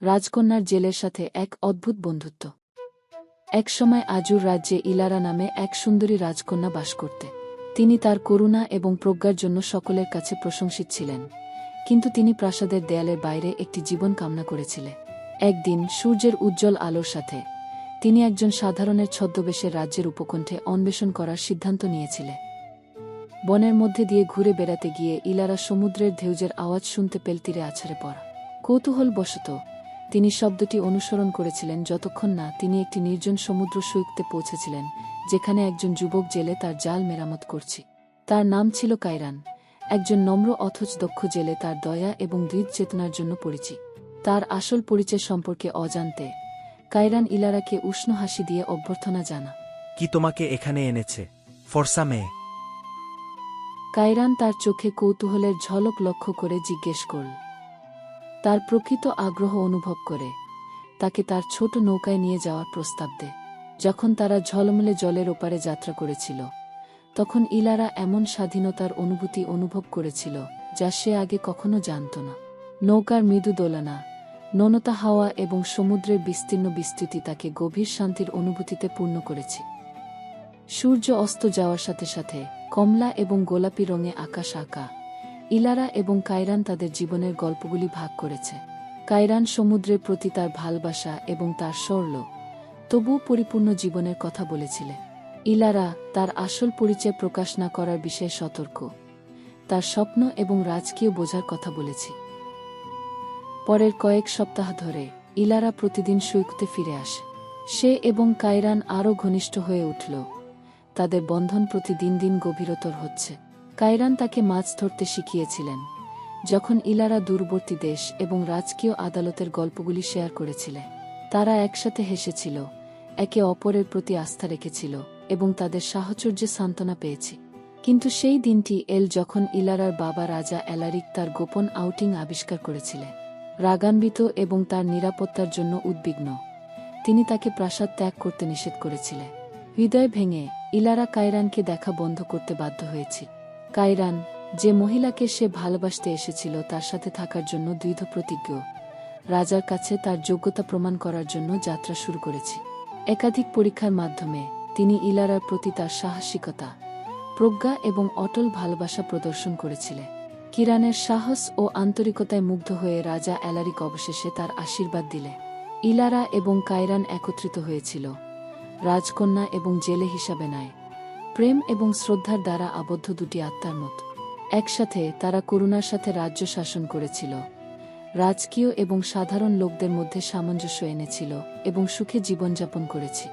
রাজকন্যার জেলের সাথে এক অদ্ভুত বন্ধুত্ব। একসময় আজুর রাজ্যে ইলারা নামে এক সুন্দরী রাজকন্যা বাস করতে। তিনি তার করুণা এবং প্রজ্ঞার জন্য সকলের কাছে প্রশংসিত ছিলেন, কিন্তু তিনি প্রাসাদের দেয়ালের বাইরে একটি জীবন কামনা করেছিলেন। একদিন সূর্যের উজ্জ্বল আলোর সাথে তিনি একজন সাধারণের ছদ্মবেশে রাজ্যের উপকণ্ঠে অন্বেষণ করার সিদ্ধান্ত নিয়েছিলেন। বনের মধ্যে দিয়ে ঘুরে বেড়াতে গিয়ে ইলারা সমুদ্রের ঢেউজের আওয়াজ শুনতে পেল তীরে আছড়ে পড়া। কৌতূহলবশত তিনি শব্দটি অনুসরণ করেছিলেন যতক্ষণ না তিনি একটি নির্জন সমুদ্র সৈকতে পৌঁছেছিলেন, যেখানে একজন যুবক জেলে তার জাল মেরামত করছে। তার নাম ছিল কায়রান, একজন নম্র অথচ দক্ষ জেলে তার দয়া এবং দৃঢ় চেতনার জন্য পরিচিত। তার আসল পরিচয় সম্পর্কে অজান্তে কায়রান ইলারাকে উষ্ণ হাসি দিয়ে অভ্যর্থনা জানা। কি তোমাকে এখানে এনেছে, ফর্সা মেয়ে? কায়রান তার চোখে কৌতূহলের ঝলক লক্ষ্য করে জিজ্ঞেস করল। তার প্রকৃত আগ্রহ অনুভব করে তাকে তার ছোট নৌকায় নিয়ে যাওয়ার প্রস্তাব দেয়। যখন তারা ঝলমলে জলের ওপারে যাত্রা করেছিল, তখন ইলারা এমন স্বাধীনতার অনুভূতি অনুভব করেছিল যা সে আগে কখনো জানত না। নৌকার মৃদু দোলনা, ননতা হাওয়া এবং সমুদ্রের বিস্তীর্ণ বিস্তৃতি তাকে গভীর শান্তির অনুভূতিতে পূর্ণ করেছে। সূর্য অস্ত যাওয়ার সাথে সাথে কমলা এবং গোলাপি রঙে আকাশ আঁকা ইলারা এবং কায়রান তাদের জীবনের গল্পগুলি ভাগ করেছে। কায়রান সমুদ্রের প্রতি তার ভালোবাসা এবং তার সরল তবুও পরিপূর্ণ জীবনের কথা বলেছিলেন। ইলারা তার আসল পরিচয় প্রকাশ না করার বিষয়ে সতর্ক, তার স্বপ্ন এবং রাজকীয় বোঝার কথা বলেছি। পরের কয়েক সপ্তাহ ধরে ইলারা প্রতিদিন সৈকতে ফিরে আসে। সে এবং কায়রান আরও ঘনিষ্ঠ হয়ে উঠল, তাদের বন্ধন প্রতিদিন দিন গভীরতর হচ্ছে। কায়রান তাকে মাছ ধরতে শিখিয়েছিলেন, যখন ইলারা দূরবর্তী দেশ এবং রাজকীয় আদালতের গল্পগুলি শেয়ার করেছিলেন। তারা একসাথে হেসেছিল, একে অপরের প্রতি আস্থা রেখেছিল এবং তাদের সাহচর্যে সান্ত্বনা পেয়েছে। কিন্তু সেই দিনটি এল যখন ইলারার বাবা রাজা এলারিক তার গোপন আউটিং আবিষ্কার করেছিলেন। রাগান্বিত এবং তার নিরাপত্তার জন্য উদ্বিগ্ন, তিনি তাকে প্রাসাদ ত্যাগ করতে নিষেধ করেছিলেন। হৃদয় ভেঙে ইলারা কায়রানকে দেখা বন্ধ করতে বাধ্য হয়েছে। কায়রান, যে মহিলাকে সে ভালোবাসতে এসেছিল, তার সাথে থাকার জন্য দৃঢ় প্রতিজ্ঞ, রাজার কাছে তার যোগ্যতা প্রমাণ করার জন্য যাত্রা শুরু করেছে। একাধিক পরীক্ষার মাধ্যমে তিনি ইলারার প্রতি তার সাহসিকতা, প্রজ্ঞা এবং অটল ভালোবাসা প্রদর্শন করেছিলেন। কিরানের সাহস ও আন্তরিকতায় মুগ্ধ হয়ে রাজা এলারিক অবশেষে তার আশীর্বাদ দিলেন। ইলারা এবং কায়রান একত্রিত হয়েছিল, রাজকন্যা এবং জেলে হিসাবে নয়, প্রেম এবং শ্রদ্ধার দ্বারা আবদ্ধ দুটি আত্মার মতো। একসাথে তারা করুণার সাথে রাজ্য শাসন করেছিল, রাজকীয় এবং সাধারণ লোকদের মধ্যে সামঞ্জস্য এনেছিল এবং সুখে জীবনযাপন করেছে।